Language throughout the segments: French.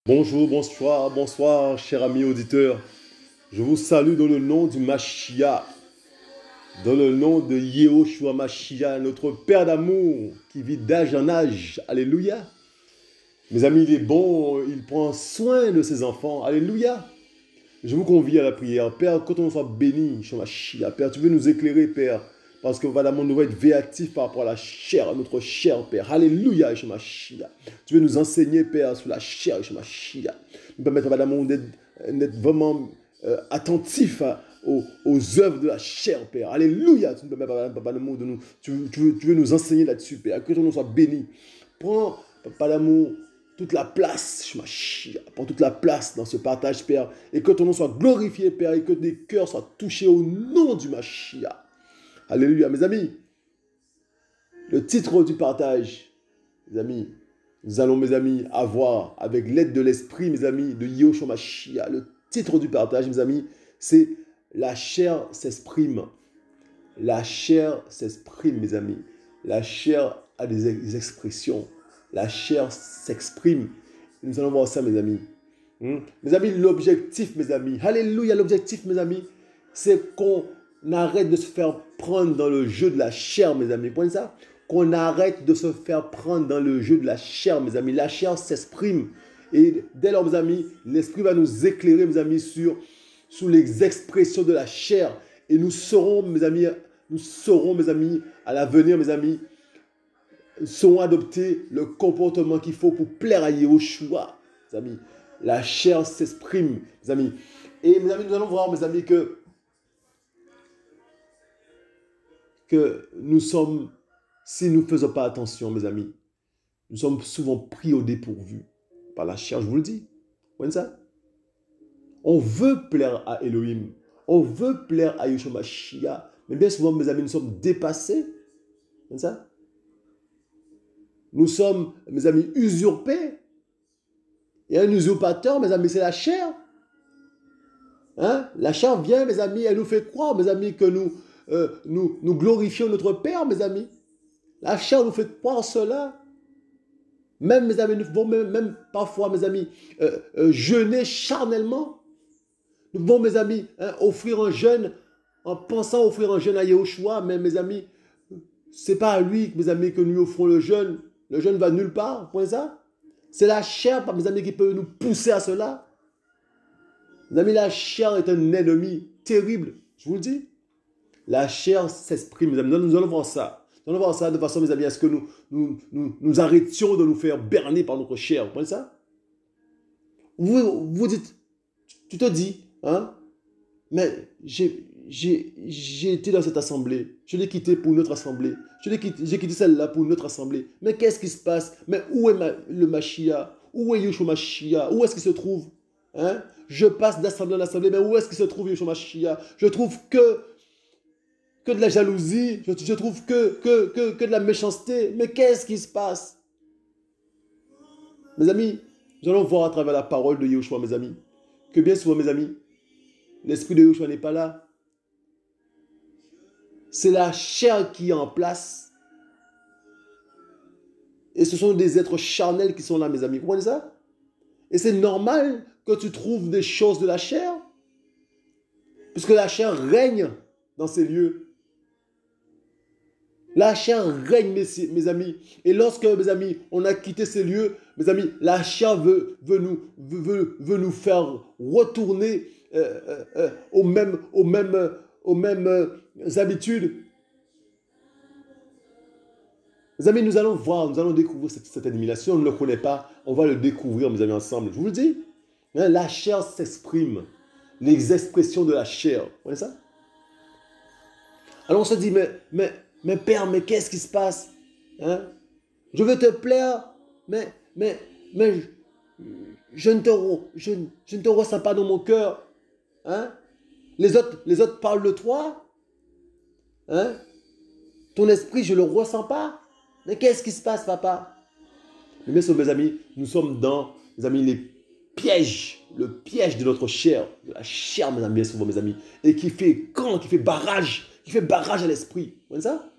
Bonjour, bonsoir, bonsoir, chers amis auditeurs. Je vous salue dans le nom du Mashiach, dans le nom de Yehoshua Mashiach, notre Père d'amour qui vit d'âge en âge. Alléluia. Mes amis, il est bon, il prend soin de ses enfants. Alléluia. Je vous convie à la prière. Père, que ton nom soit béni, Yeshua Mashiach. Père, tu veux nous éclairer, Père, parce que voilà, nous va être véatifs par rapport à la chair, notre chair, Père. Alléluia, Yeshua Mashiach. Tu veux nous enseigner, Père, sur la chair, Yeshua Mashiach. Nous permettre, vraiment, d'être vraiment attentifs aux œuvres de la chair, Père. Alléluia. Tu nous permets, Papa d'amour, tu veux nous enseigner là-dessus, Père. Que ton nom soit béni. Prends, Papa d'amour, toute la place, prends toute la place dans ce partage, Père, et que ton nom soit glorifié, Père, et que des cœurs soient touchés au nom du Mashiach. Alléluia, mes amis. Le titre du partage, mes amis, nous allons, mes amis, avoir, avec l'aide de l'esprit, mes amis, de Yehoshua Mashiach, le titre du partage, mes amis, c'est « La chair s'exprime ». La chair s'exprime, mes amis. La chair a des expressions. La chair s'exprime. Nous allons voir ça, mes amis. Mes amis, l'objectif, mes amis, alléluia, l'objectif, mes amis, c'est qu'on arrête de se faire prendre dans le jeu de la chair, mes amis. Prenez ça. Qu'on arrête de se faire prendre dans le jeu de la chair, mes amis. La chair s'exprime. Et dès lors, mes amis, l'esprit va nous éclairer, mes amis, sur les expressions de la chair. Et nous saurons, mes amis, à l'avenir, mes amis, sauront adopter le comportement qu'il faut pour plaire à Yehoshua, mes amis. La chair s'exprime, mes amis. Et mes amis, nous allons voir, mes amis, que nous sommes, si nous ne faisons pas attention, mes amis, nous sommes souvent pris au dépourvu par la chair, je vous le dis. Vous voyez ça? On veut plaire à Elohim, on veut plaire à Yeshua Mashiach, mais bien souvent, mes amis, nous sommes dépassés. Vous voyez ça? Nous sommes, mes amis, usurpés. Il y a un usurpateur, mes amis, c'est la chair. Hein? La chair vient, mes amis, elle nous fait croire, mes amis, que nous glorifions notre Père, mes amis. La chair nous fait croire cela. Même, mes amis, nous pouvons même parfois, mes amis, jeûner charnellement. Nous pouvons, mes amis, offrir un jeûne en pensant offrir un jeûne à Yehoshua, mais mes amis, ce n'est pas à lui, mes amis, que nous offrons le jeûne. Le jeûne va nulle part, vous voyez ça? C'est la chair, mes amis, qui peut nous pousser à cela. Mes amis, la chair est un ennemi terrible, je vous le dis. La chair s'exprime, mes amis. Nous allons voir ça. Nous allons voir ça de façon, mes amis, à ce que nous arrêtions de nous faire berner par notre chair. Vous voyez ça? Vous dites, tu te dis, hein, mais j'ai été dans cette assemblée. Je l'ai quitté pour une autre assemblée. J'ai quitté celle-là pour une autre assemblée. Mais qu'est-ce qui se passe? Mais où est le Mashiach? Où est Yeshua Mashiach? Où est-ce qu'il se trouve? Hein? Je passe d'assemblée en assemblée, mais où est-ce qu'il se trouve Yeshua Mashiach? Je trouve que de la jalousie. Je trouve que de la méchanceté. Mais qu'est-ce qui se passe? Mes amis, nous allons voir à travers la parole de Yeshua, mes amis, que bien souvent, mes amis, l'esprit de Yeshua n'est pas là. C'est la chair qui est en place. Et ce sont des êtres charnels qui sont là, mes amis. Vous comprenez ça? Et c'est normal que tu trouves des choses de la chair. Puisque la chair règne dans ces lieux. La chair règne, mes amis. Et lorsque, mes amis, on a quitté ces lieux, mes amis, la chair veut nous faire retourner aux mêmes habitudes. Mes amis, nous allons voir, nous allons découvrir cette élimination. On ne le connaît pas, on va le découvrir, mes amis, ensemble. Je vous le dis, hein, la chair s'exprime. Les expressions de la chair. Vous voyez ça? Alors on se dit, mais Père, mais qu'est-ce qui se passe? Hein? Je veux te plaire, mais je ne te ressens pas dans mon cœur. Hein? Les autres parlent de toi. Hein? Ton esprit, je ne le ressens pas. Mais qu'est-ce qui se passe, papa? Mais mes amis, nous sommes dans, mes amis, le piège de notre chair, de la chair, mes amis, bien souvent, mes amis, et qui fait barrage à l'esprit. Vous voyez ça?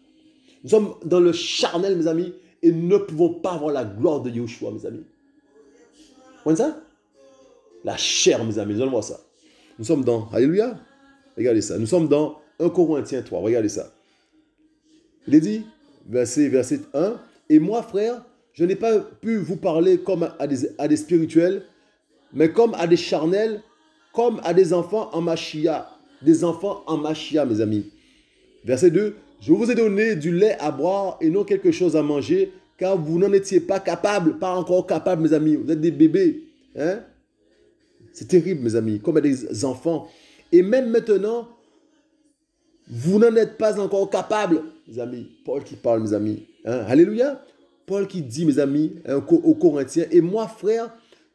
Nous sommes dans le charnel, mes amis, et ne pouvons pas avoir la gloire de Yeshua, mes amis. Vous voyez ça? La chair, mes amis, donne-moi ça. Nous sommes dans, alléluia, regardez ça, nous sommes dans 1 Corinthiens 3, regardez ça. Il est dit, verset 1, et moi, frère, je n'ai pas pu vous parler comme à des spirituels, mais comme à des charnels, comme à des enfants en Machia. Des enfants en Machia, mes amis. Verset 2, je vous ai donné du lait à boire et non quelque chose à manger, car vous n'en étiez pas capables, pas encore capables, mes amis. Vous êtes des bébés. Hein? C'est terrible, mes amis, comme à des enfants. Et même maintenant, vous n'en êtes pas encore capables, mes amis. Paul qui parle, mes amis. Hein? Alléluia. Paul qui dit, mes amis, hein, aux Corinthiens, et moi, frère,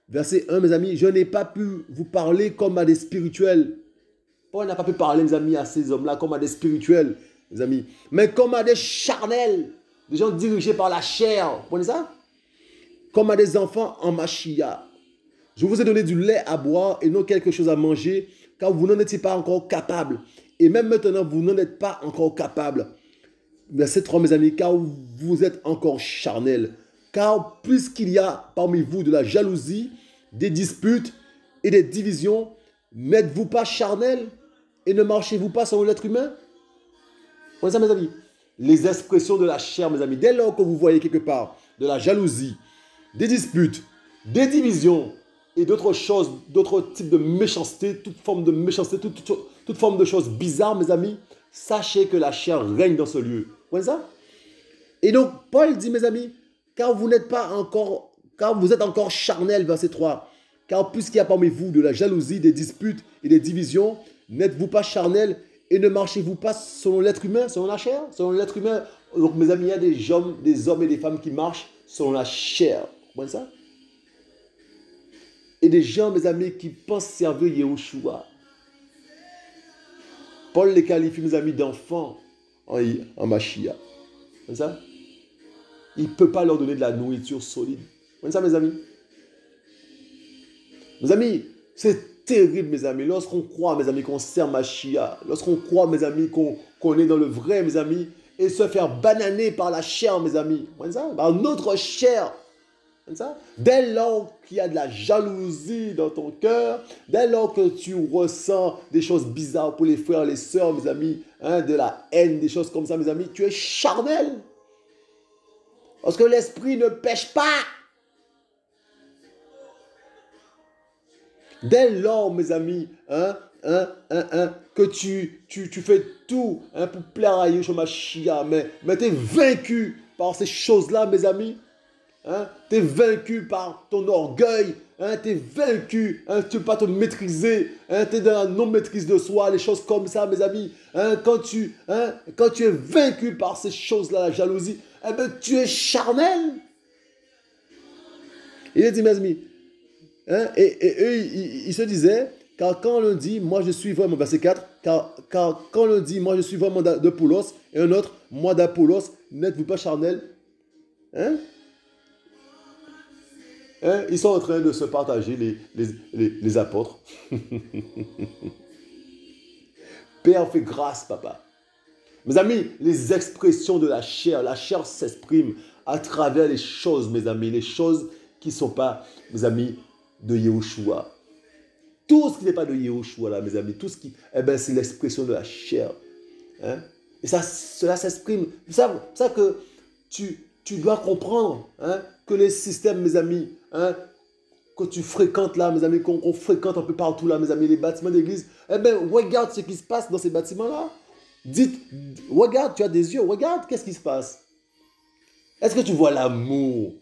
verset 1, mes amis, je n'ai pas pu vous parler comme à des spirituels. Paul n'a pas pu parler, mes amis, à ces hommes-là comme à des spirituels, mes amis, mais comme à des charnels, des gens dirigés par la chair. Vous comprenez ça? Comme à des enfants en machia. Je vous ai donné du lait à boire et non quelque chose à manger, car vous n'en étiez pas encore capables. Et même maintenant, vous n'en êtes pas encore capables. Verset 3, mes amis, car vous êtes encore charnels. Car puisqu'il y a parmi vous de la jalousie, des disputes et des divisions, n'êtes-vous pas charnels et ne marchez-vous pas selon l'être humain? Vous voyez ça, mes amis? Les expressions de la chair, mes amis, dès lors que vous voyez quelque part de la jalousie, des disputes, des divisions et d'autres choses, d'autres types de méchanceté, toute forme de méchanceté, toute forme de choses bizarres, mes amis, sachez que la chair règne dans ce lieu. Vous voyez ça? Et donc, Paul dit, mes amis, car vous êtes encore charnels, verset 3, car puisqu'il y a parmi vous de la jalousie, des disputes et des divisions, n'êtes-vous pas charnels et ne marchez-vous pas selon l'être humain, selon la chair, selon l'être humain? Donc, mes amis, il y a des hommes et des femmes qui marchent selon la chair. Vous comprenez ça? Et des gens, mes amis, qui pensent servir Yahushua. Paul les qualifie, mes amis, d'enfants en Machia. Vous comprenez ça? Il ne peut pas leur donner de la nourriture solide. Vous comprenez ça, mes amis? Mes amis, c'est terrible, mes amis. Lorsqu'on croit, mes amis, qu'on sert Machia, lorsqu'on croit, mes amis, qu'on est dans le vrai, mes amis, et se faire bananer par la chair, mes amis. Vous comprenez ça? Par notre chair. Ça? Dès lors qu'il y a de la jalousie dans ton cœur, dès lors que tu ressens des choses bizarres pour les frères et les sœurs, mes amis, hein, de la haine, des choses comme ça, mes amis, tu es charnel. Parce que l'esprit ne pêche pas. Dès lors, mes amis, que tu fais tout pour plaire à Yeshua Mashiach, mais tu es vaincu par ces choses-là, mes amis. Tu es vaincu par ton orgueil, tu es vaincu, tu ne peux pas te maîtriser, tu es dans la non-maîtrise de soi, les choses comme ça, mes amis. Quand tu es vaincu par ces choses-là, la jalousie, tu es charnel. Il est dit, mes amis, et eux, ils se disaient, car quand l'on dit, moi je suis vraiment, verset 4, car quand l'on dit, moi je suis vraiment de Paulos, et un autre, moi d'Apollos, n'êtes-vous pas charnel? Ils sont en train de se partager les apôtres. Père, fais grâce, papa. Mes amis, les expressions de la chair s'exprime à travers les choses, mes amis, les choses qui ne sont pas, mes amis, de Yahushua. Tout ce qui n'est pas de Yahushua, là, mes amis, tout ce qui, c'est l'expression de la chair. Et cela s'exprime. C'est ça que tu dois comprendre, que les systèmes, mes amis, que tu fréquentes là, mes amis, qu'on fréquente un peu partout là, mes amis, les bâtiments d'église, regarde ce qui se passe dans ces bâtiments-là. Regarde, tu as des yeux, regarde, qu'est-ce qui se passe? Est-ce que tu vois l'amour?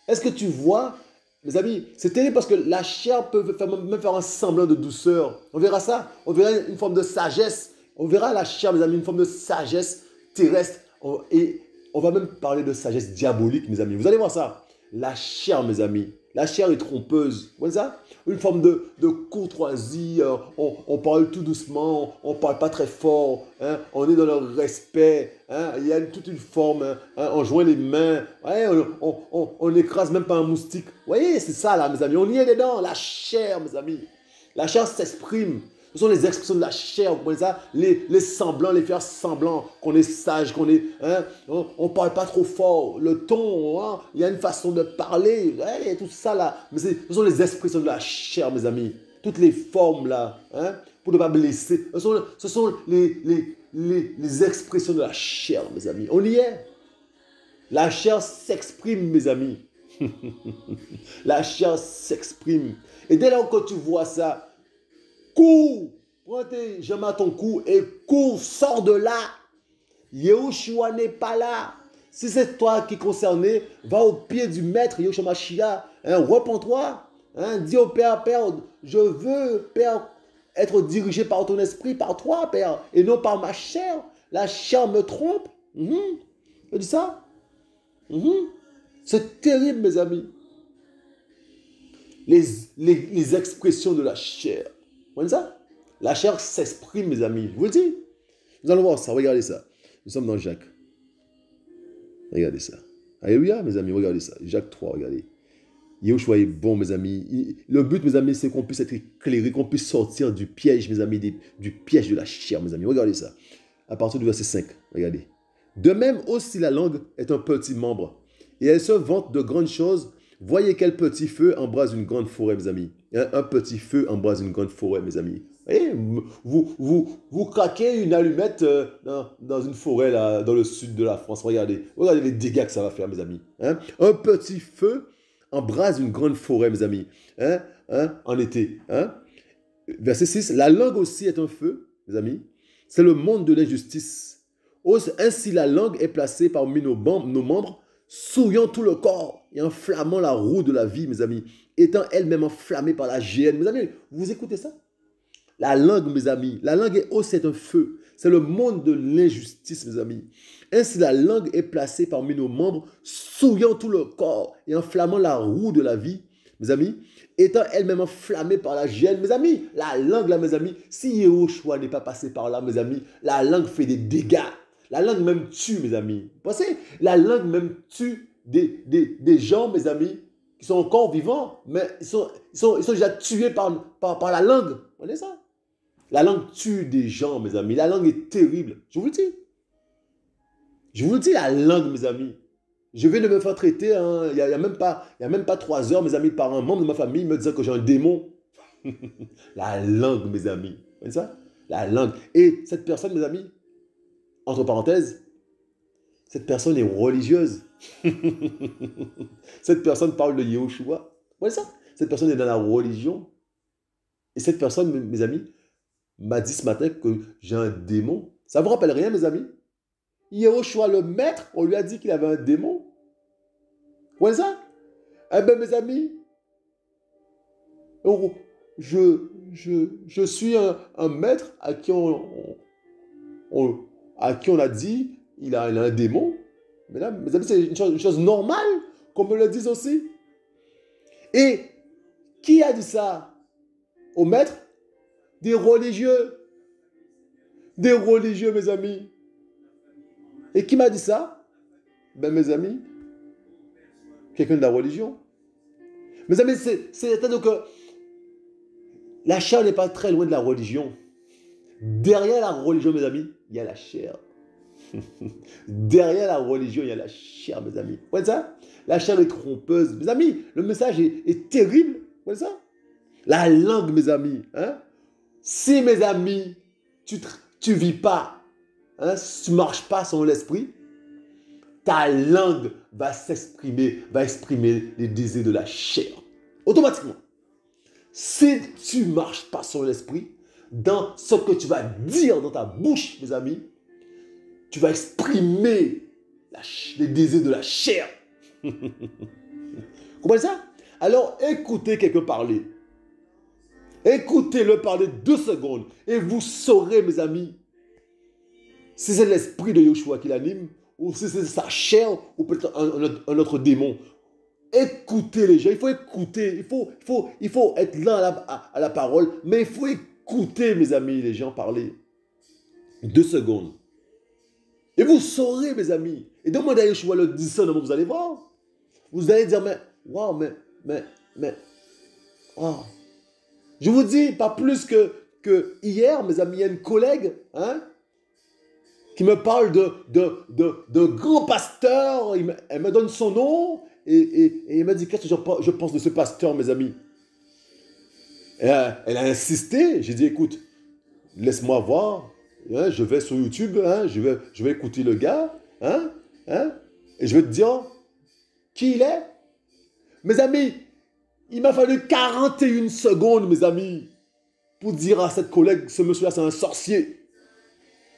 Est-ce que tu vois, mes amis, c'est terrible parce que la chair peut même faire un semblant de douceur. On verra ça, on verra une forme de sagesse. On verra la chair, mes amis, une forme de sagesse terrestre. Et on va même parler de sagesse diabolique, mes amis. Vous allez voir ça. La chair, mes amis, la chair est trompeuse. Vous voyez ça? Une forme de courtoisie. On parle tout doucement, on ne parle pas très fort. On est dans le respect. Il y a toute une forme. On joint les mains. On n'écrase même pas un moustique. Vous voyez, c'est ça là, mes amis. On y est dedans. La chair, mes amis. La chair s'exprime. Ce sont les expressions de la chair, vous comprenez ça? Les semblants, les faire semblants, qu'on est sage, qu'on est... Hein, on ne parle pas trop fort, le ton, hein, il y a une façon de parler, hein, tout ça là. Mais ce sont les expressions de la chair, mes amis. Toutes les formes là, hein, pour ne pas blesser. Ce sont les expressions de la chair, mes amis. On y est. La chair s'exprime, mes amis. La chair s'exprime. Et dès lors que tu vois ça, cours, prends tes jambes à ton cou et cours, sors de là. Yahushua n'est pas là. Si c'est toi qui es concerné, va au pied du maître Yahushua Mashiach. Hein, repens-toi. Hein, dis au Père, Père, je veux, Père, être dirigé par ton esprit, par toi, Père, et non par ma chair. La chair me trompe. Tu dis ça? C'est terrible, mes amis. Les expressions de la chair. Vous voyez ça? La chair s'exprime, mes amis. Je vous le dis. Nous allons voir ça. Regardez ça. Nous sommes dans Jacques. Regardez ça. Alléluia, mes amis. Regardez ça. Jacques 3, regardez. Yahushua est bon, mes amis. Le but, mes amis, c'est qu'on puisse être éclairé, qu'on puisse sortir du piège, mes amis, du piège de la chair, mes amis. Regardez ça. À partir du verset 5. Regardez. De même aussi, la langue est un petit membre. Et elle se vante de grandes choses. Voyez quel petit feu embrase une grande forêt, mes amis. Un petit feu embrase une grande forêt, mes amis. Voyez, vous craquez une allumette dans une forêt là, dans le sud de la France. Regardez les dégâts que ça va faire, mes amis. Hein? Un petit feu embrase une grande forêt, mes amis. Hein? En été. Hein? Verset 6. La langue aussi est un feu, mes amis. C'est le monde de l'injustice. Ainsi, la langue est placée parmi nos membres, souillant tout le corps et enflammant la roue de la vie, mes amis, étant elle-même enflammée par la géhenne. Mes amis, vous écoutez ça? La langue, mes amis, la langue est aussi un feu. C'est le monde de l'injustice, mes amis. Ainsi, la langue est placée parmi nos membres, souillant tout le corps et enflammant la roue de la vie, mes amis, étant elle-même enflammée par la géhenne. Mes amis, la langue, là, mes amis, si Yahushua n'est pas passé par là, mes amis, la langue fait des dégâts. La langue même tue, mes amis. Vous pensez? La langue même tue des gens, mes amis, qui sont encore vivants, mais ils sont déjà tués par la langue. Vous voyez ça? La langue tue des gens, mes amis. La langue est terrible. Je vous le dis. Je vous le dis, la langue, mes amis. Je viens de me faire traiter, hein, il y a même pas 3 heures, mes amis, par un membre de ma famille me disant que j'ai un démon. La langue, mes amis. Vous voyez ça? La langue. Et cette personne, mes amis, entre parenthèses, cette personne est religieuse. Cette personne parle de Yahushua. Vous voyez ça? Cette personne est dans la religion. Et cette personne, mes amis, m'a dit ce matin que j'ai un démon. Ça ne vous rappelle rien, mes amis? Yahushua, le maître, on lui a dit qu'il avait un démon. Vous voyez ça? Eh bien, mes amis, je suis un maître à qui on a dit il a un démon. Mesdames, mes amis, c'est une chose normale qu'on me le dise aussi. Et qui a dit ça au maître? Des religieux. Des religieux, mes amis. Et qui m'a dit ça? Ben, mes amis, quelqu'un de la religion. Mes amis, c'est-à-dire que la chair n'est pas très loin de la religion. Derrière la religion, mes amis, il y a la chair. Derrière la religion, il y a la chair, mes amis. Vous voyez ça? La chair est trompeuse. Mes amis, le message est terrible. Vous voyez ça? La langue, mes amis. Hein? Si, mes amis, tu ne vis pas, hein, si tu ne marches pas selon l'esprit, ta langue va s'exprimer, va exprimer les désirs de la chair. Automatiquement. Si tu ne marches pas selon l'esprit, dans ce que tu vas dire dans ta bouche, mes amis, tu vas exprimer les désirs de la chair. Vous comprenez ça? Alors, écoutez quelqu'un parler. Écoutez-le parler 2 secondes et vous saurez, mes amis, si c'est l'esprit de Yahushua qui l'anime ou si c'est sa chair ou peut-être un autre démon. Écoutez les gens, il faut écouter, il faut être là à la parole, mais il faut écouter, mes amis, les gens parler. 2 secondes. Et vous saurez, mes amis. Et demandez à Yeshua le discernement, vous allez voir. Vous allez dire, mais, waouh, mais, wow. Je vous dis, pas plus que que hier, mes amis, il y a une collègue qui me parle de grand pasteur. Elle me donne son nom et elle me dit qu'est-ce que je pense de ce pasteur, mes amis. Elle a insisté. J'ai dit, écoute, laisse-moi voir. Je vais sur YouTube, je vais écouter le gars. Et je vais te dire qui il est. Mes amis, il m'a fallu 41 secondes, mes amis, pour dire à cette collègue, ce monsieur-là, c'est un sorcier.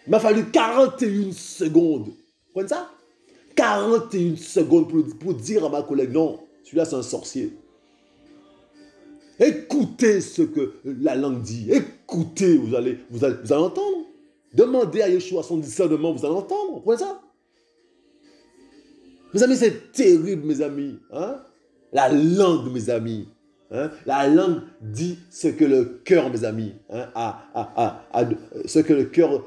Il m'a fallu 41 secondes. Vous comprenez ça? 41 secondes pour dire à ma collègue, non, celui-là, c'est un sorcier. Écoutez ce que la langue dit. Écoutez, vous allez entendre. Demandez à Yeshua son discernement, vous allez entendre. Vous comprenez ça? Mes amis, c'est terrible, mes amis. La langue, mes amis. La langue dit ce que le cœur, mes amis, ce que le cœur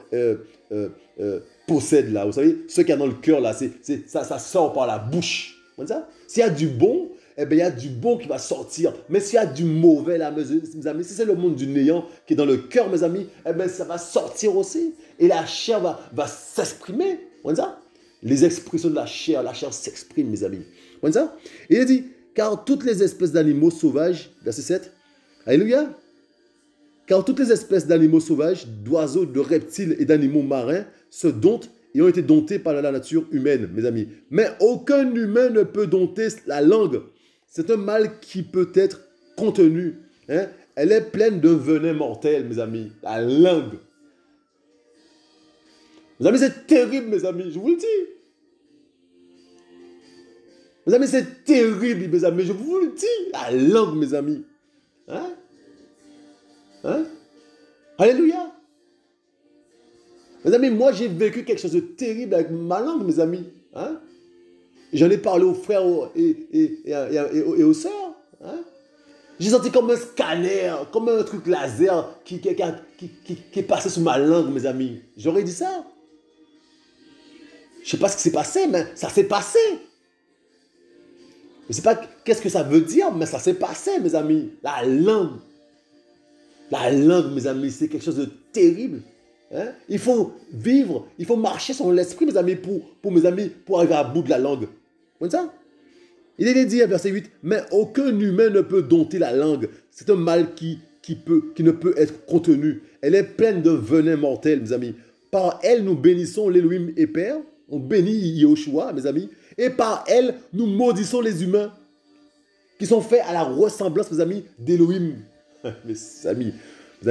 possède là. Vous savez, ce qu'il y a dans le cœur là, ça sort par la bouche. Vous voyez ça? S'il y a du bon, eh bien, il y a du bon qui va sortir. Mais s'il y a du mauvais là, mes amis, si c'est le monde du néant qui est dans le cœur, mes amis, eh bien, ça va sortir aussi. Et la chair va s'exprimer. Vous voyez ça? Les expressions de la chair s'exprime, mes amis. Vous voyez ça? Et il dit, car toutes les espèces d'animaux sauvages, verset 7, alléluia, car toutes les espèces d'animaux sauvages, d'oiseaux, de reptiles et d'animaux marins se domptent et ont été domptés par la nature humaine, mes amis. Mais aucun humain ne peut dompter la langue. C'est un mal qui peut être contenu. Elle est pleine de venin mortel, mes amis. La langue. Mes amis, c'est terrible, mes amis, je vous le dis. Mes amis, c'est terrible, mes amis, je vous le dis. La langue, mes amis. Alléluia. Mes amis, moi, j'ai vécu quelque chose de terrible avec ma langue, mes amis. J'en ai parlé aux frères et aux sœurs. J'ai senti comme un scanner, comme un truc laser qui est passé sur ma langue, mes amis. J'aurais dit ça. Je ne sais pas ce qui s'est passé, mais ça s'est passé. Je ne sais pas qu'est-ce que ça veut dire, mais ça s'est passé, mes amis. La langue, mes amis, c'est quelque chose de terrible. Il faut vivre, il faut marcher sur l'esprit, mes amis, pour arriver à bout de la langue. Vous voyez ça? Il est dit à verset 8, mais aucun humain ne peut dompter la langue. C'est un mal qui ne peut être contenu. Elle est pleine de venin mortel, mes amis. Par elle, nous bénissons l'Élohim et Père. On bénit Yahushua, mes amis. Et par elle, nous maudissons les humains qui sont faits à la ressemblance, mes amis, d'Élohim. Mes amis,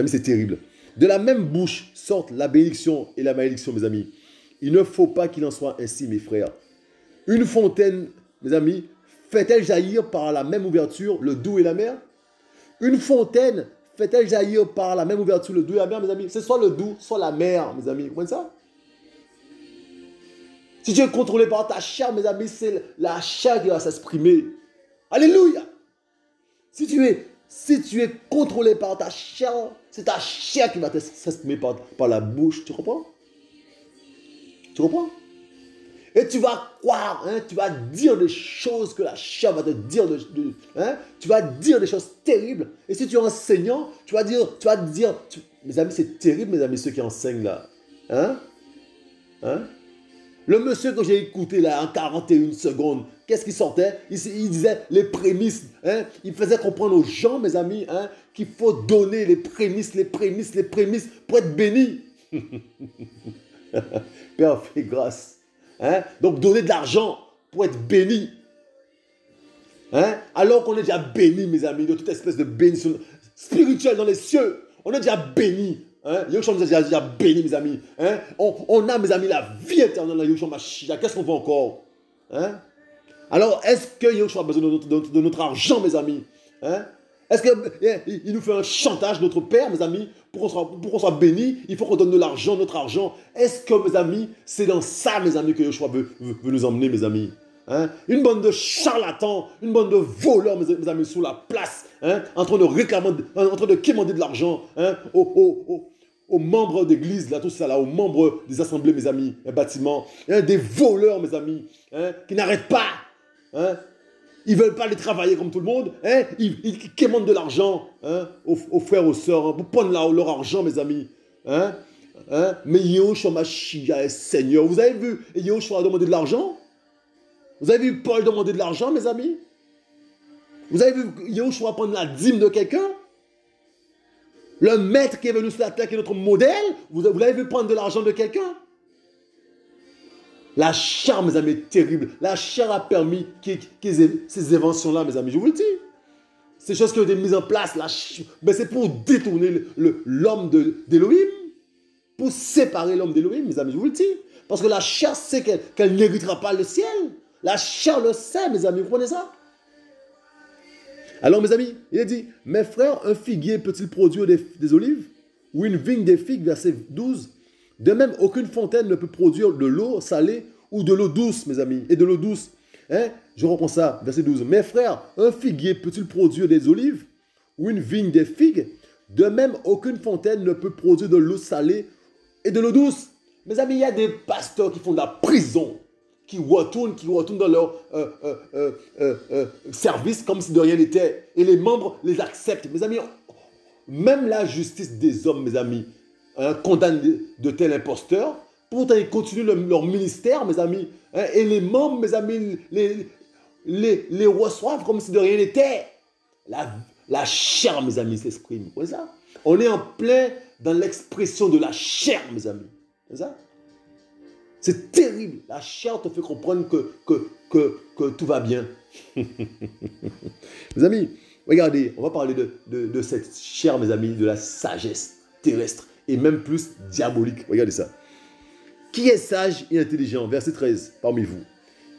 c'est terrible. De la même bouche sortent la bénédiction et la malédiction, mes amis. Il ne faut pas qu'il en soit ainsi, mes frères. Une fontaine, mes amis, fait-elle jaillir par la même ouverture le doux et la mer? Une fontaine fait-elle jaillir par la même ouverture le doux et la mer, mes amis? C'est soit le doux, soit la mer, mes amis. Vous comprenez ça? Si tu es contrôlé par ta chair, mes amis, c'est la chair qui va s'exprimer. Alléluia! Si tu es contrôlé par ta chair, c'est ta chair qui va s'exprimer par la bouche. Tu comprends? Tu comprends? Et tu vas croire, tu vas dire des choses que la chair va te dire. Tu vas dire des choses terribles. Et si tu es enseignant, tu vas dire, mes amis, c'est terrible, mes amis, ceux qui enseignent là. Le monsieur que j'ai écouté là en 41 secondes, qu'est-ce qui sortait? Il disait les prémices. Il faisait comprendre aux gens, mes amis, qu'il faut donner les prémices pour être béni. Père, fais grâce. Donc donner de l'argent pour être béni. Alors qu'on est déjà béni, mes amis, de toute espèce de bénédiction spirituelle dans les cieux. On est déjà béni. Yahushua nous a déjà béni, mes amis. On a, mes amis, la vie éternelle dans Yahushua Mashiach. Qu'est-ce qu'on veut encore? Alors, est-ce que Yahushua a besoin de notre argent, mes amis? Est-ce qu'il nous fait un chantage, notre Père, mes amis, pour qu'on soit béni? Il faut qu'on donne de l'argent, notre argent. Est-ce que, mes amis, c'est dans ça, mes amis, que Yahushua veut nous emmener, mes amis? Une bande de charlatans, une bande de voleurs, mes amis, sous la place, en train de réclamer, en train de quémander de l'argent aux membres d'église, là, tout ça, là, aux membres des assemblées, mes amis, bâtiments, des voleurs, mes amis, qui n'arrêtent pas. Ils ne veulent pas aller travailler comme tout le monde. Hein? Ils quémandent de l'argent, hein, aux frères, aux sœurs, hein, pour prendre leur argent, mes amis. Hein? Hein? Mais Yahushua Mashiach est Seigneur. Vous avez vu Yahushua demander de l'argent? Vous avez vu Paul demander de l'argent, mes amis? Vous avez vu Yahushua prendre la dîme de quelqu'un? Le maître qui est venu sur la terre, qui est notre modèle, vous l'avez vu prendre de l'argent de quelqu'un? La chair, mes amis, est terrible. La chair a permis ces inventions-là, mes amis, je vous le dis. Ces choses qui ont été mises en place, mais c'est pour détourner l'homme d'Élohim, pour séparer l'homme d'Élohim, mes amis, je vous le dis. Parce que la chair sait qu'elle n'héritera pas le ciel. La chair le sait, mes amis, vous comprenez ça? Alors, mes amis, il a dit, mes frères, un figuier peut-il produire des olives? Ou une vigne des figues, verset 12. De même, aucune fontaine ne peut produire de l'eau salée ou de l'eau douce, mes amis, et de l'eau douce. Hein? Je reprends ça, verset 12. Mes frères, un figuier peut-il produire des olives ou une vigne des figues? De même, aucune fontaine ne peut produire de l'eau salée et de l'eau douce. Mes amis, il y a des pasteurs qui font de la prison, qui retournent dans leur service comme si de rien n'était. Et les membres les acceptent. Mes amis, même la justice des hommes, mes amis, hein, condamne de tels imposteurs. Pourtant, ils continuent leur ministère, mes amis. Hein, et les membres, mes amis, les reçoivent comme si de rien n'était. La chair, mes amis, s'exprime. Vous voyez ça? On est en plein dans l'expression de la chair, mes amis. C'est ça? C'est terrible. La chair te fait comprendre que tout va bien. Mes amis, regardez, on va parler de cette chair, mes amis, de la sagesse terrestre et même plus diabolique. Regardez ça. Qui est sage et intelligent? Verset 13, parmi vous.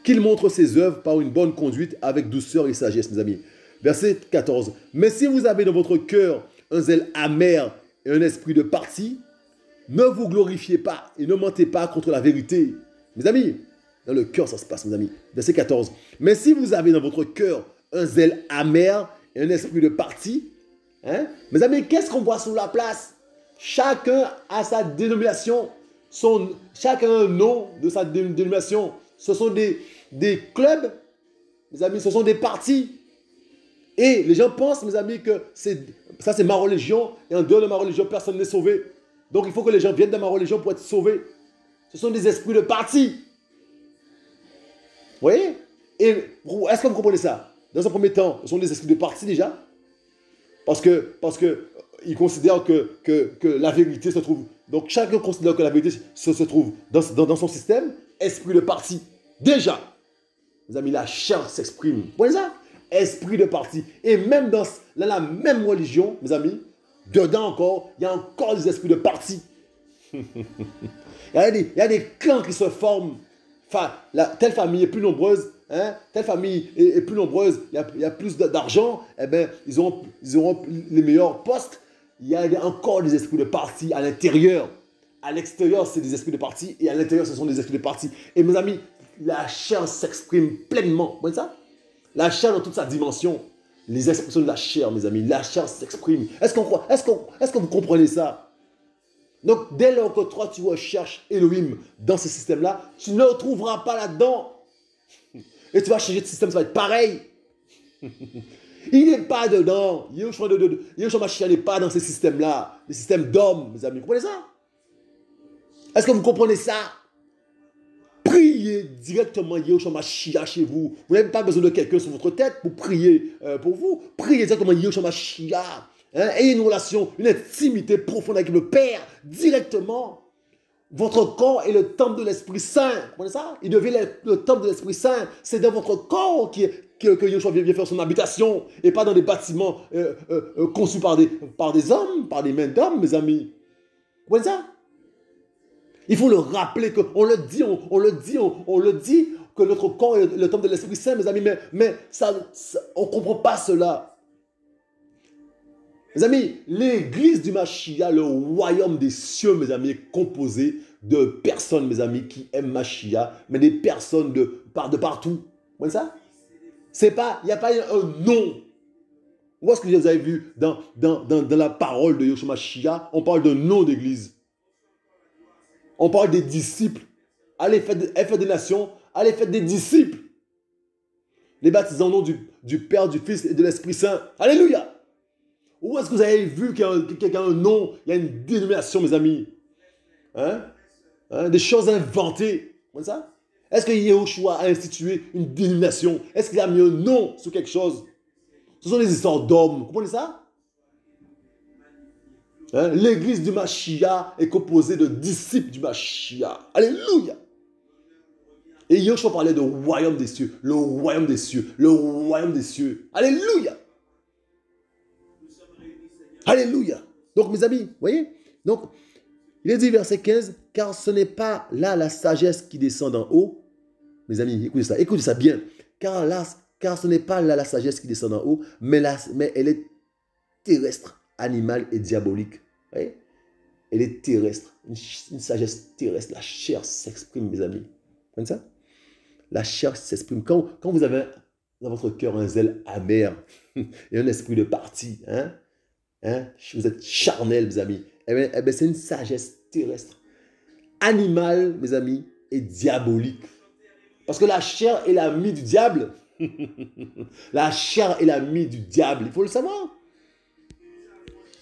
Qu'il montre ses œuvres par une bonne conduite avec douceur et sagesse, mes amis. Verset 14. Mais si vous avez dans votre cœur un zèle amer et un esprit de parti, ne vous glorifiez pas et ne mentez pas contre la vérité. Mes amis, dans le cœur ça se passe, mes amis. Verset 14. Mais si vous avez dans votre cœur un zèle amer et un esprit de parti, hein, mes amis, qu'est-ce qu'on voit sur la place? Chacun a sa dénomination, chacun a un nom de sa dénomination. Ce sont des clubs, mes amis, ce sont des partis. Et les gens pensent, mes amis, que ça c'est ma religion et en dehors de ma religion, personne n'est sauvé. Donc il faut que les gens viennent dans ma religion pour être sauvés. Ce sont des esprits de parti. Vous voyez? Et est-ce que vous comprenez ça? Dans un premier temps, ce sont des esprits de parti déjà. Parce que ils considèrent que la vérité se trouve. Donc chacun considère que la vérité se trouve dans son système. Esprit de parti. Déjà. Les amis, la chair s'exprime. Vous voyez ça? Esprit de parti. Et même dans la même religion, mes amis, dedans encore, il y a encore des esprits de parti. il y a des clans qui se forment. Enfin, telle famille est plus nombreuse, hein, telle famille est plus nombreuse, il y a plus d'argent, eh bien, ils auront les meilleurs postes. Il y a encore des esprits de parti à l'intérieur. À l'extérieur, c'est des esprits de parti, et à l'intérieur, ce sont des esprits de parti. Et mes amis, la chair s'exprime pleinement. Vous voyez ça? La chair dans toute sa dimension. Les expressions de la chair, mes amis. La chair s'exprime. Est-ce que vous comprenez ça? Donc, dès lors que toi, tu recherches Elohim dans ce système-là, tu ne le trouveras pas là-dedans. Et tu vas changer de système, ça va être pareil. Il n'est pas dedans. Yahushua Mashiach n'est pas dans ce système-là. Le système d'hommes, mes amis. Vous comprenez ça? Est-ce que vous comprenez ça? Priez directement Yahushua Mashiach chez vous. Vous n'avez pas besoin de quelqu'un sur votre tête pour prier pour vous. Priez directement Yahushua Mashiach. Hein? Ayez une relation, une intimité profonde avec le Père directement. Votre corps est le temple de l'Esprit Saint. Vous comprenez ça? Il devient le temple de l'Esprit Saint. C'est dans votre corps que Yahushua vient faire son habitation et pas dans des bâtiments conçus par des hommes, par des mains d'hommes, mes amis. Vous comprenez ça? Il faut le rappeler, on le dit que notre corps est le temple de l'Esprit Saint, mes amis, mais on ne comprend pas cela. Mes amis, l'église du Mashiach, le royaume des cieux, mes amis, est composé de personnes, mes amis, qui aiment Mashiach, mais des personnes de partout. Vous voyez ça? Il n'y a pas un nom. Où est-ce que vous avez vu dans la parole de Yahushua Mashiach, on parle d'un nom d'église. On parle des disciples. Allez, faites des nations. Allez, faites des disciples. Les baptisés au nom du Père, du Fils et de l'Esprit Saint. Alléluia. Où est-ce que vous avez vu qu'il y a un nom, il y a une dénomination, mes amis? Hein? Des choses inventées. Comme ça? Est-ce que Yahushua a institué une dénomination? Est-ce qu'il a mis un nom sur quelque chose? Ce sont des histoires d'hommes. Vous comprenez ça? Hein? L'église du Mashiach est composée de disciples du Mashiach. Alléluia. Et Yahushua parlait de royaume des cieux. Le royaume des cieux. Le royaume des cieux. Alléluia. Alléluia. Donc, mes amis, vous voyez? Donc, il est dit, verset 15, car ce n'est pas là la sagesse qui descend d'en haut. Mes amis, écoutez ça bien. Car ce n'est pas là la sagesse qui descend d'en haut, mais elle est terrestre, animale et diabolique. Vous voyez? Elle est terrestre, une sagesse terrestre. La chair s'exprime, mes amis. Vous comprenez ça? La chair s'exprime. Quand vous avez dans votre cœur un zèle amer et un esprit de parti, vous êtes charnel, mes amis. Eh bien, c'est une sagesse terrestre, animale, mes amis, et diabolique. Parce que la chair est l'ami du diable. La chair est l'ami du diable. Il faut le savoir.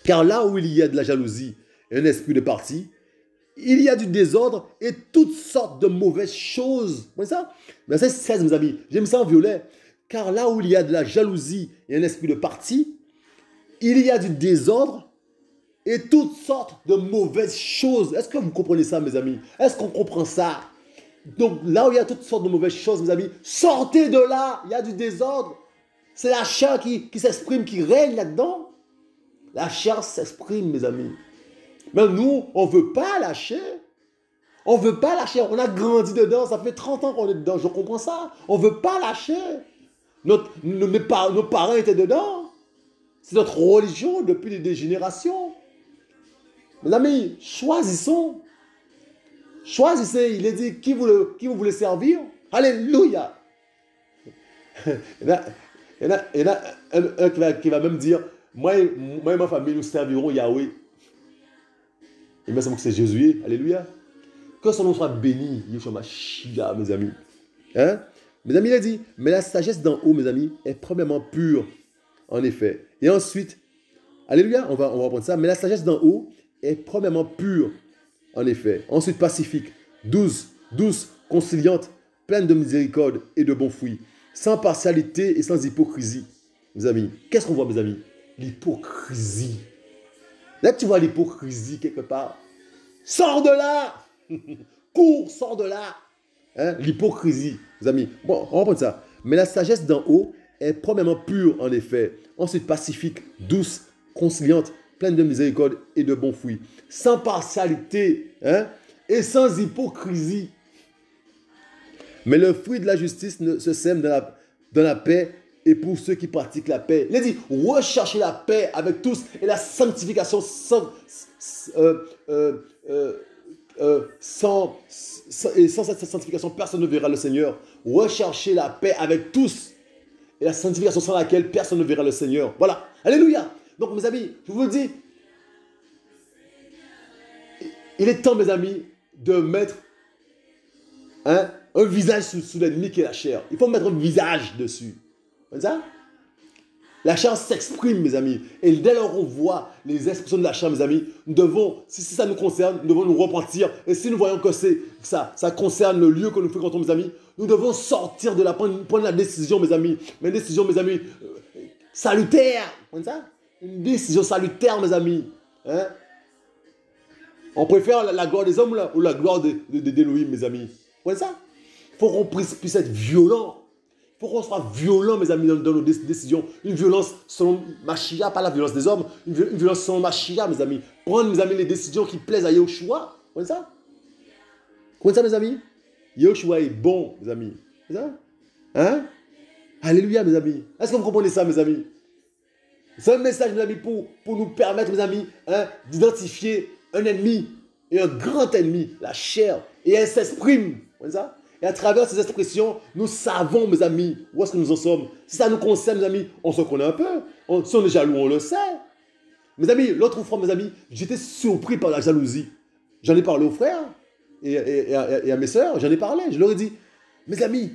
Car là où il y a de la jalousie et un esprit de parti, il y a du désordre et toutes sortes de mauvaises choses. Vous voyez ça? Verset 16, mes amis. J'aime ça en violet. Car là où il y a de la jalousie et un esprit de parti, il y a du désordre et toutes sortes de mauvaises choses. Est-ce que vous comprenez ça, mes amis? Est-ce qu'on comprend ça? Donc, là où il y a toutes sortes de mauvaises choses, mes amis, sortez de là. Il y a du désordre. C'est la chair qui s'exprime, qui règne là-dedans. La chair s'exprime, mes amis. Mais nous, on ne veut pas lâcher. On ne veut pas lâcher. On a grandi dedans. Ça fait 30 ans qu'on est dedans. Je comprends ça. On ne veut pas lâcher. Nos parents étaient dedans. C'est notre religion depuis des générations. Mes amis, choisissons. Choisissez. Il est dit, qui vous voulez servir? Alléluia. Il y en a un qui va même dire, moi et ma famille, nous servirons Yahweh. Et bien, c'est Jésus. Alléluia. Que son nom soit béni. Yeshua Mashiach, mes amis. Mes amis, il a dit, mais la sagesse d'en haut, mes amis, est premièrement pure, en effet. Et ensuite, alléluia, on va reprendre ça. Mais la sagesse d'en haut est premièrement pure, en effet. Ensuite, pacifique, douce, conciliante, pleine de miséricorde et de bons fruits, sans partialité et sans hypocrisie. Mes amis, qu'est-ce qu'on voit, mes amis? L'hypocrisie. Là, tu vois l'hypocrisie quelque part. Sors de là. Cours, sors de là. L'hypocrisie, mes amis. Bon, on va prendre ça. Mais la sagesse d'en haut est premièrement pure, en effet. Ensuite, pacifique, douce, conciliante, pleine de miséricorde et de bons fruits. Sans partialité et sans hypocrisie. Mais le fruit de la justice se sème dans la paix et pour ceux qui pratiquent la paix. Il a dit, recherchez la paix avec tous et la sanctification sans cette sanctification, personne ne verra le Seigneur. Recherchez la paix avec tous et la sanctification sans laquelle personne ne verra le Seigneur. Voilà. Alléluia. Donc, mes amis, je vous le dis, il est temps, mes amis, de mettre un visage sous l'ennemi qui est la chair. Il faut mettre un visage dessus. Comme ça? La chair s'exprime, mes amis. Et dès lors qu'on voit les expressions de la chair, mes amis, nous devons, si ça nous concerne, nous devons nous repentir. Et si nous voyons que ça concerne le lieu que nous fréquentons, mes amis, nous devons sortir de là, prendre la décision, mes amis. Mais une décision, mes amis, salutaire. Comme ça? Une décision salutaire, mes amis. On préfère la gloire des hommes là, ou la gloire d'Élohim, mes amis. Comme ça? Il faut qu'on puisse être violent. Il faut qu'on soit violent, mes amis, dans nos décisions. Une violence selon Mashiach, pas la violence des hommes. Une violence selon Mashiach, mes amis. Prendre, mes amis, les décisions qui plaisent à Yahushua. Comme ça? Comme ça, mes amis? Yahushua est bon, mes amis. C'est ça? Alléluia, mes amis. Est-ce que vous comprenez ça, mes amis? C'est un message, mes amis, pour nous permettre, mes amis, d'identifier un ennemi et un grand ennemi, la chair. Et elle s'exprime. Comme ça? Et à travers ces expressions, nous savons, mes amis, où est-ce que nous en sommes. Si ça nous concerne, mes amis, on se connaît un peu. Si on est jaloux, on le sait. Mes amis, l'autre fois, mes amis, j'étais surpris par la jalousie. J'en ai parlé aux frères et à mes sœurs, j'en ai parlé. Je leur ai dit, mes amis,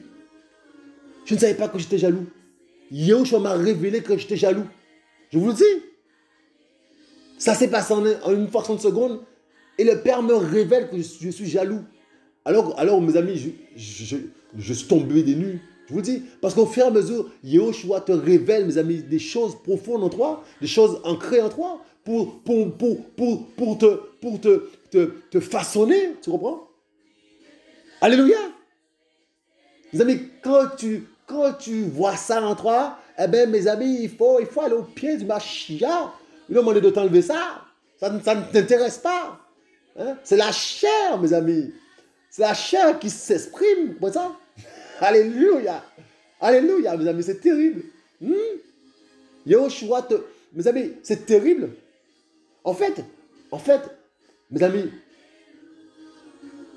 Je ne savais pas que j'étais jaloux. Yahushua m'a révélé que j'étais jaloux. Je vous le dis. Ça s'est passé en une fraction de seconde. Et le Père me révèle que je suis jaloux. Alors mes amis, je suis tombé des nues. Je vous le dis. Parce qu'au fur et à mesure, Yahushua te révèle, mes amis, des choses profondes en toi, des choses ancrées en toi, pour te façonner. Tu comprends? Alléluia. Mes amis, quand tu vois ça en toi, eh bien, mes amis, il faut aller au pied du Mashiach. Il a demandé de t'enlever ça. Ça ne t'intéresse pas. Hein? C'est la chair, mes amis. C'est la chair qui s'exprime. Comme ça. Alléluia. Alléluia, mes amis, c'est terrible. Yahushua mes amis, c'est terrible. En fait, mes amis,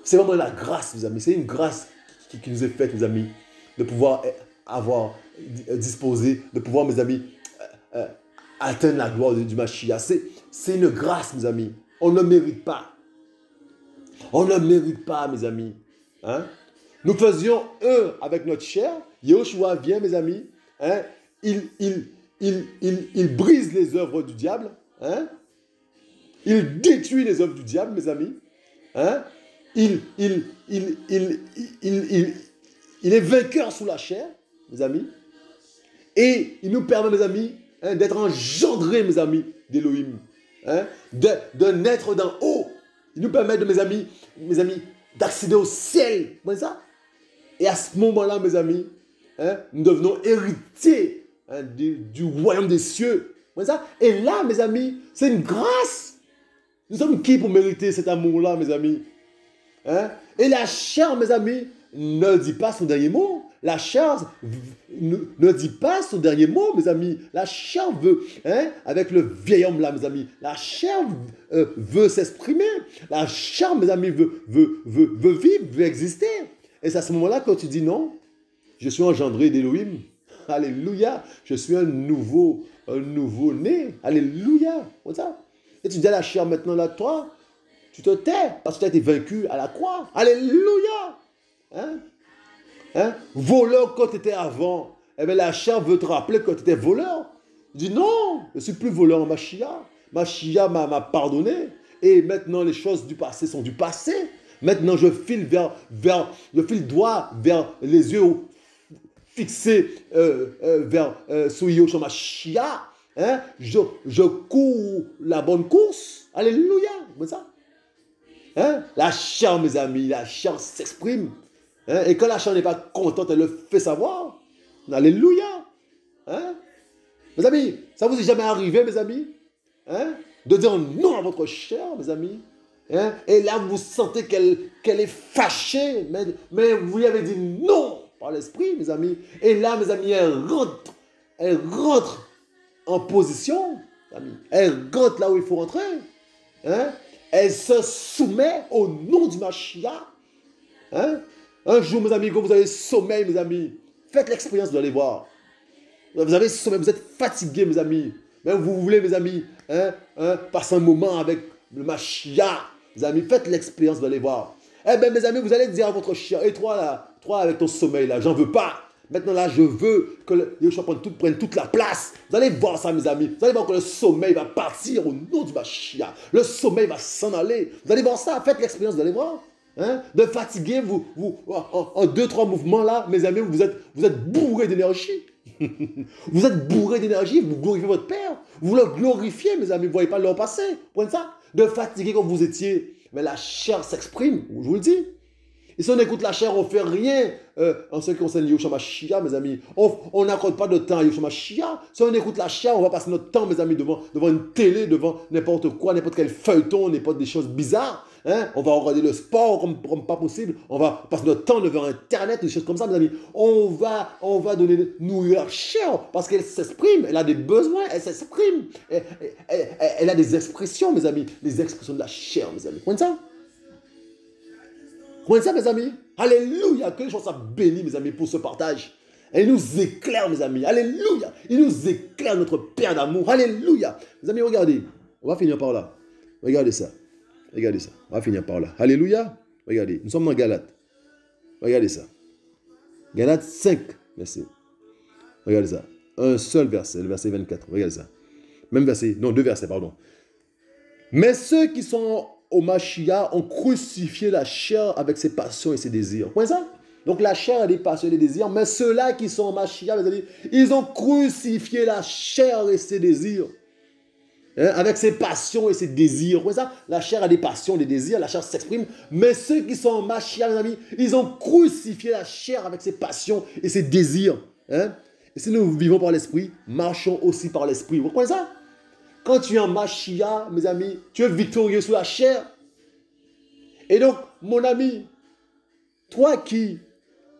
c'est vraiment la grâce, mes amis. C'est une grâce qui nous est faite, mes amis, de pouvoir disposer, de pouvoir, mes amis, atteindre la gloire du Mashiach. C'est une grâce, mes amis. On ne mérite pas. On ne mérite pas, mes amis. Hein? Nous faisions un avec notre chair. Yahushua vient, mes amis. Hein? Il brise les œuvres du diable. Hein? Il détruit les œuvres du diable, mes amis. Hein? Il est vainqueur sous la chair, mes amis. Et il nous permet, mes amis, hein, d'être engendrés, mes amis, d'Élohim. Hein? De naître d'en haut. Il nous permet, mes amis, d'accéder au ciel. Comme ça. Et à ce moment-là, mes amis, hein, nous devenons héritiers, hein, du royaume des cieux. Comme ça. Et là, mes amis, c'est une grâce. Nous sommes qui pour mériter cet amour-là, mes amis? Hein? Et la chair, mes amis, ne dit pas son dernier mot. La chair ne dit pas son dernier mot, mes amis. La chair veut, hein, avec le vieil homme là, mes amis, la chair veut s'exprimer. La chair, mes amis, veut vivre, veut exister. Et c'est à ce moment-là que tu dis non, je suis engendré d'Élohim. Alléluia. Je suis un nouveau-né. Alléluia. Comme ça. Et tu dis à la chair maintenant là, toi, tu te tais parce que tu as été vaincu à la croix. Alléluia. Hein? Hein? Voleur quand tu étais avant. Eh bien, la chair veut te rappeler que tu étais voleur. Dis non, je ne suis plus voleur en Mashiach. Mashiach m'a pardonné. Et maintenant, les choses du passé sont du passé. Maintenant, je file droit vers les yeux fixés vers sous Yahushua Mashiach. Hein? Je cours la bonne course. Alléluia. Comme ça. Hein? La chair, mes amis, la chair s'exprime. Hein? Et quand la chair n'est pas contente, elle le fait savoir. Alléluia. Hein? Mes amis, ça vous est jamais arrivé, mes amis, hein? De dire non à votre chair, mes amis. Hein? Et là, vous sentez qu'elle est fâchée, mais vous lui avez dit non par l'esprit, mes amis. Et là, mes amis, elle rentre en position. Amis. Elle rentre là où il faut rentrer. Hein? Elle se soumet au nom du Mashiach. Hein? Un jour, mes amis, quand vous avez sommeil, mes amis, faites l'expérience d'aller voir. Vous avez sommeil, vous êtes fatigués, mes amis. Mais vous voulez, mes amis, passer un moment avec le Mashiach. Mes amis, faites l'expérience d'aller voir. Eh bien, mes amis, vous allez dire à votre chien, et toi, là, toi avec ton sommeil, là, j'en veux pas. Maintenant, là, je veux que Yahushua prenne toute la place. Vous allez voir ça, mes amis. Vous allez voir que le sommeil va partir au nom du Mashiach. Le sommeil va s'en aller. Vous allez voir ça. Faites l'expérience d'aller voir. Hein? De fatiguer, vous en 2-3 mouvements, là, mes amis, vous êtes bourrés d'énergie. Vous êtes bourrés d'énergie. Vous glorifiez votre Père. Vous le glorifiez, mes amis. Vous ne voyez pas l'heure passer. Prenez ça. De fatiguer comme vous étiez. Mais la chair s'exprime. Je vous le dis. Et si on écoute la chair, on ne fait rien en ce qui concerne Yahushua Mashiach, mes amis. On n'accorde pas de temps à Yahushua Mashiach. Si on écoute la chair, on va passer notre temps, mes amis, devant une télé, devant n'importe quoi, n'importe quel feuilleton, n'importe des choses bizarres. Hein? On va regarder le sport comme pas possible. On va passer notre temps devant Internet, des choses comme ça, mes amis. On va nourrir la chair parce qu'elle s'exprime. Elle a des besoins, elle s'exprime. Elle a des expressions, mes amis. Les expressions de la chair, mes amis. Comprenez ça? Comprenez ça, mes amis? Alléluia. Que les gens soient bénis, mes amis, pour ce partage. Et il nous éclaire, mes amis. Alléluia. Il nous éclaire, notre Père d'amour. Alléluia. Mes amis, regardez. On va finir par là. Regardez ça. Regardez ça. On va finir par là. Alléluia. Regardez. Nous sommes dans Galates. Regardez ça. Galates 5, Merci. Regardez ça. Un seul verset, le verset 24. Regardez ça. Même verset, non, deux versets, pardon. Mais ceux qui sont au Mashiach ont crucifié la chair avec ses passions et ses désirs. Vous voyez ça? Donc la chair a des passions et des désirs, mais ceux-là qui sont au Mashiach, ils ont crucifié la chair et ses désirs. Hein, avec ses passions et ses désirs. Vous voyez ça? La chair a des passions, des désirs, la chair s'exprime, mais ceux qui sont au Mashiach, mes amis, ils ont crucifié la chair avec ses passions et ses désirs. Hein? Et si nous vivons par l'esprit, marchons aussi par l'esprit. Vous comprenez ça? Quand tu es en Mashiach, mes amis, tu es victorieux sur la chair. Et donc, mon ami, toi qui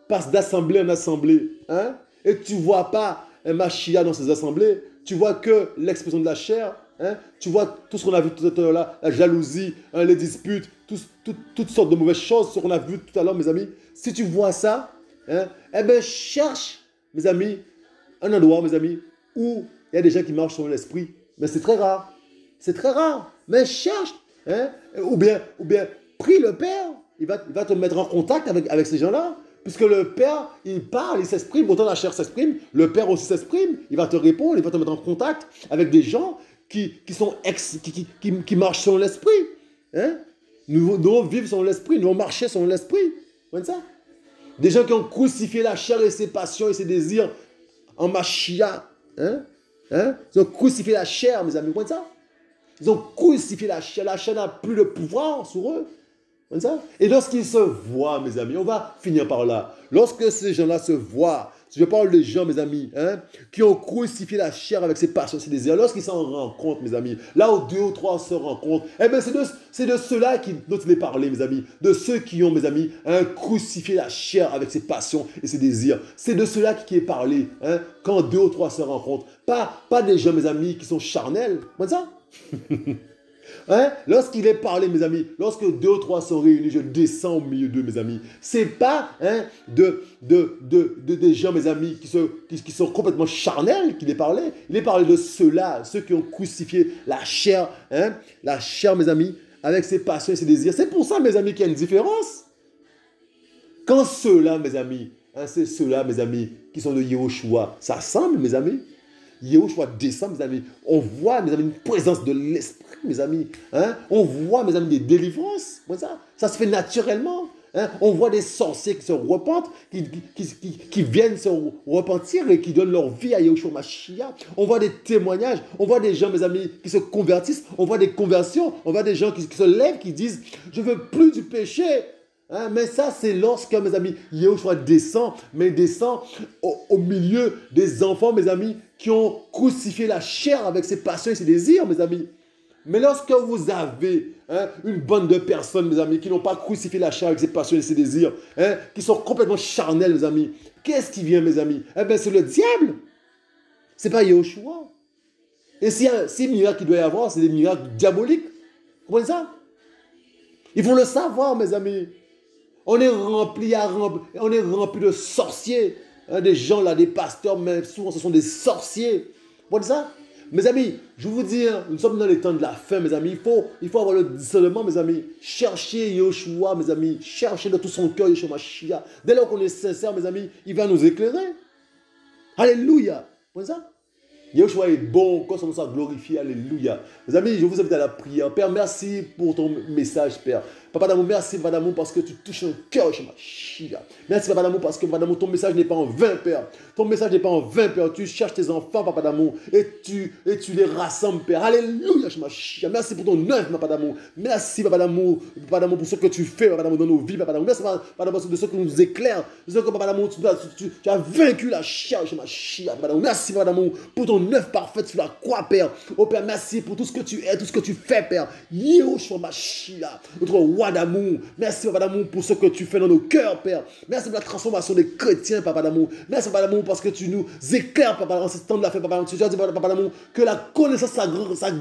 passes d'assemblée en assemblée, hein, et tu ne vois pas un Mashiach dans ces assemblées, tu vois que l'expression de la chair, hein, tu vois tout ce qu'on a vu tout à l'heure là, la jalousie, hein, les disputes, toutes sortes de mauvaises choses, ce qu'on a vu tout à l'heure, mes amis. Si tu vois ça, hein, eh bien, cherche, mes amis, un endroit, mes amis, où il y a des gens qui marchent sur l'esprit. Mais c'est très rare. C'est très rare. Mais cherche. Hein? Ou bien, prie le Père. Il va te mettre en contact avec ces gens-là. Puisque le Père, il parle, il s'exprime. Autant la chair s'exprime, le Père aussi s'exprime. Il va te répondre, il va te mettre en contact avec des gens qui marchent selon l'esprit. Hein? Nous devons vivre selon l'esprit. Nous devons marcher selon l'esprit. Vous voyez ça? Des gens qui ont crucifié la chair et ses passions et ses désirs en Mashiach. Hein? Hein? Ils ont crucifié la chair, mes amis. Vous comprenez ça? Ils ont crucifié la chair. La chair n'a plus de pouvoir sur eux. Vous comprenez ça? Et lorsqu'ils se voient, mes amis, on va finir par là. Lorsque ces gens-là se voient, je parle des gens, mes amis, hein, qui ont crucifié la chair avec ses passions, ses désirs. Lorsqu'ils s'en rendent compte, mes amis, là où deux ou trois se rencontrent, eh bien, c'est de ceux-là dont il est parlé, mes amis. De ceux qui ont, mes amis, hein, crucifié la chair avec ses passions et ses désirs. C'est de ceux-là qui est parlé, hein, quand deux ou trois se rencontrent. Pas des gens, mes amis, qui sont charnels. Vous voyez ça? Hein? Lorsqu'il est parlé, mes amis, lorsque deux ou trois sont réunis, je descends au milieu d'eux, mes amis. Ce n'est pas, hein, des gens, mes amis, qui sont complètement charnels qu'il est parlé. Il est parlé de ceux-là, ceux qui ont crucifié la chair, hein, mes amis, avec ses passions et ses désirs. C'est pour ça, mes amis, qu'il y a une différence. Quand ceux-là, mes amis, hein, c'est ceux-là, mes amis, qui sont de Yehoshua, ça semble, mes amis. Yehoshua descend, mes amis. On voit, mes amis, une présence de l'esprit, mes amis. Hein? On voit, mes amis, des délivrances. Ça se fait naturellement. Hein? On voit des sorciers qui se repentent, qui viennent se repentir et qui donnent leur vie à Yehoshua Mashiach. On voit des témoignages. On voit des gens, mes amis, qui se convertissent. On voit des conversions. On voit des gens qui se lèvent, qui disent « Je ne veux plus du péché ». Hein, mais ça, c'est lorsque, mes amis, Yehoshua descend, mais il descend au milieu des enfants, mes amis, qui ont crucifié la chair avec ses passions et ses désirs, mes amis. Mais lorsque vous avez, hein, une bande de personnes, mes amis, qui n'ont pas crucifié la chair avec ses passions et ses désirs, hein, qui sont complètement charnels, mes amis, qu'est-ce qui vient, mes amis? Eh bien, c'est le diable. Ce n'est pas Yehoshua. Et si miracles qu'il doit y avoir, c'est des miracles diaboliques. Vous comprenez ça? Il faut le savoir, mes amis. On est rempli de sorciers. Hein, des gens là, des pasteurs, mais souvent ce sont des sorciers. Vous voyez ça? Mes amis, je vous dis, hein, nous sommes dans les temps de la fin, mes amis. Il faut avoir le discernement, mes amis. Cherchez Yehoshua, mes amis. Cherchez de tout son cœur Yehoshua Mashiach. Dès lors qu'on est sincère, mes amis, il va nous éclairer. Alléluia. Vous voyez ça? Yehoshua est bon, quand son nom soit glorifié, alléluia. Mes amis, je vous invite à la prière. Père, merci pour ton message, Père. Papa d'amour, merci, Papa d'amour, parce que tu touches un cœur, Shemashia. Merci, Papa d'amour, parce que, Papa d'amour, ton message n'est pas en vain, Père. Ton message n'est pas en vain, Père. Tu cherches tes enfants, Papa d'amour, et tu les rassembles, Père. Alléluia, Shemashia. Merci pour ton œuvre, Papa d'amour. Merci, Papa d'amour, pour ce que tu fais, Papa d'amour, dans nos vies, Papa d'amour. Merci, Papa d'amour, de ce que nous éclaire. De ce que, Papa d'amour, tu as vaincu la chair, Shemashia, Papa d'amour. Merci, Papa d'amour, pour ton œuvre parfaite sur la croix, Père. Oh, Père, merci pour tout ce que tu es, tout ce que tu fais, Père. Yehoshua Mashiach, notre roi d'amour. Merci, Papa d'amour, pour ce que tu fais dans nos cœurs, Père. Merci pour la transformation des chrétiens, Papa d'amour. Merci, Papa d'amour, parce que tu nous éclaires, Papa, en ce temps de la fin, Papa d'amour. Tu as dit, Papa d'amour, que la connaissance, ça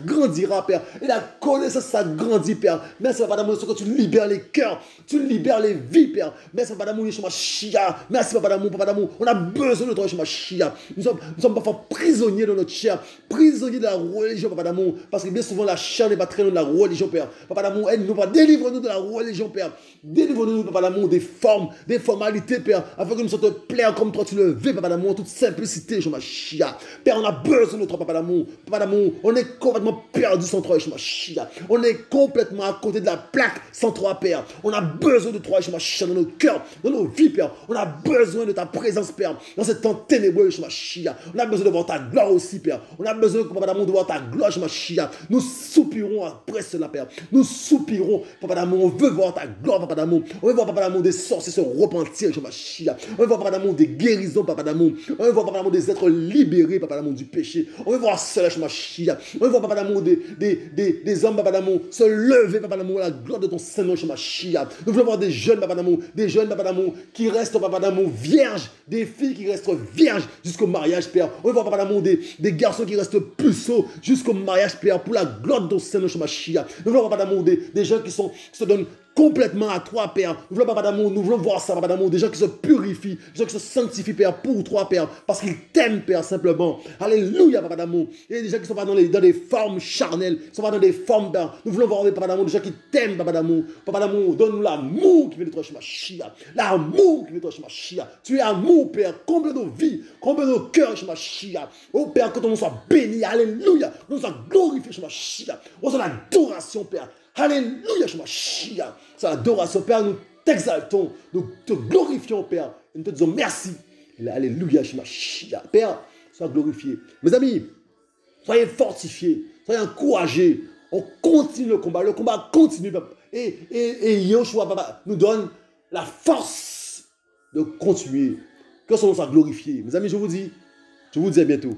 grandira, Père. Et la connaissance, ça grandit, Père. Merci, Papa d'amour, parce que tu libères les cœurs, tu libères les vies, Père. Merci, Papa d'amour, Yehoshua Mashiach. Merci, Papa d'amour, Papa d'amour. On a besoin de toi, Yehoshua Mashiach. Nous sommes parfois prisonniers de notre chair, prisonniers de la religion, Papa d'amour. Parce que bien souvent, la chair n'est pas très loin de la religion, Père. Papa d'amour, aide-nous, délivre-nous de de la religion, Père. Délivre-nous, Papa d'amour, des formes, des formalités, Père, afin que nous soyons te plaire comme toi tu le veux, Papa d'amour, en toute simplicité, Yeshua Mashiach. Père, on a besoin de toi, Papa d'amour. Papa d'amour, on est complètement perdu sans toi, Yeshua Mashiach. On est complètement à côté de la plaque sans toi, Père. On a besoin de toi, Yeshua Mashiach, dans nos cœurs, dans nos vies, Père. On a besoin de ta présence, Père, dans ce temps ténébreux, Yeshua Mashiach. On a besoin de voir ta gloire aussi, Père. On a besoin, Papa d'amour, de voir ta gloire, Yeshua Mashiach. Nous soupirons après cela, Père. Nous soupirons, Papa d'amour. On veut voir ta gloire, Papa d'amour. On veut voir, Papa d'amour, des sorciers se repentir, Yeshua Mashiach. On veut voir, Papa d'amour, des guérisons, Papa d'amour. On veut voir, Papa d'amour, des êtres libérés, Papa d'amour, du péché. On veut voir cela, Yeshua Mashiach. On veut voir, Papa d'amour, des hommes, Papa d'amour, se lever, Papa d'amour, à la gloire de ton Saint-Nom, Yeshua Mashiach. Nous voulons voir des jeunes, Papa d'amour, qui restent, Papa d'amour, vierges, des filles qui restent vierges jusqu'au mariage, Père. On veut voir, Papa d'amour, des garçons qui restent puceaux jusqu'au mariage, Père, pour la gloire de ton Saint-Nom, Yeshua Mashiach. Nous voulons voir, Papa d'amour, des gens qui se donnent complètement à toi, Père. Nous voulons, Papa d'amour, nous voulons voir ça, Papa d'amour, des gens qui se purifient, des gens qui se sanctifient, Père, pour toi, Père, parce qu'ils t'aiment, Père, simplement. Alléluia, Papa d'amour. Il y a des gens qui sont pas dans des formes charnelles, qui sont pas dans des formes, Père. Nous voulons voir, Papa d'amour, des gens qui t'aiment, Papa d'amour. Papa d'amour, donne-nous l'amour qui vient de toi, Yeshua Mashiach. L'amour qui vient de toi, Yeshua Mashiach. Tu es amour, Père. Comble nos vies, comble nos cœurs, Yeshua Mashiach. Oh, Père, que ton nom soit béni. Alléluia. Que ton nom soit glorifié, Yeshua Mashiach. Oh, c'est l'adoration, Père. Alléluia, Yeshua Mashiach. C'est l'adoration, Père. Nous t'exaltons, nous te glorifions, Père. Et nous te disons merci. Alléluia, Yeshua Mashiach. Père, sois glorifié. Mes amis, soyez fortifiés, soyez encouragés. On continue le combat. Le combat continue. Et Yeshua, Papa, nous donne la force de continuer. Que son nom soit glorifié. Mes amis, je vous dis à bientôt.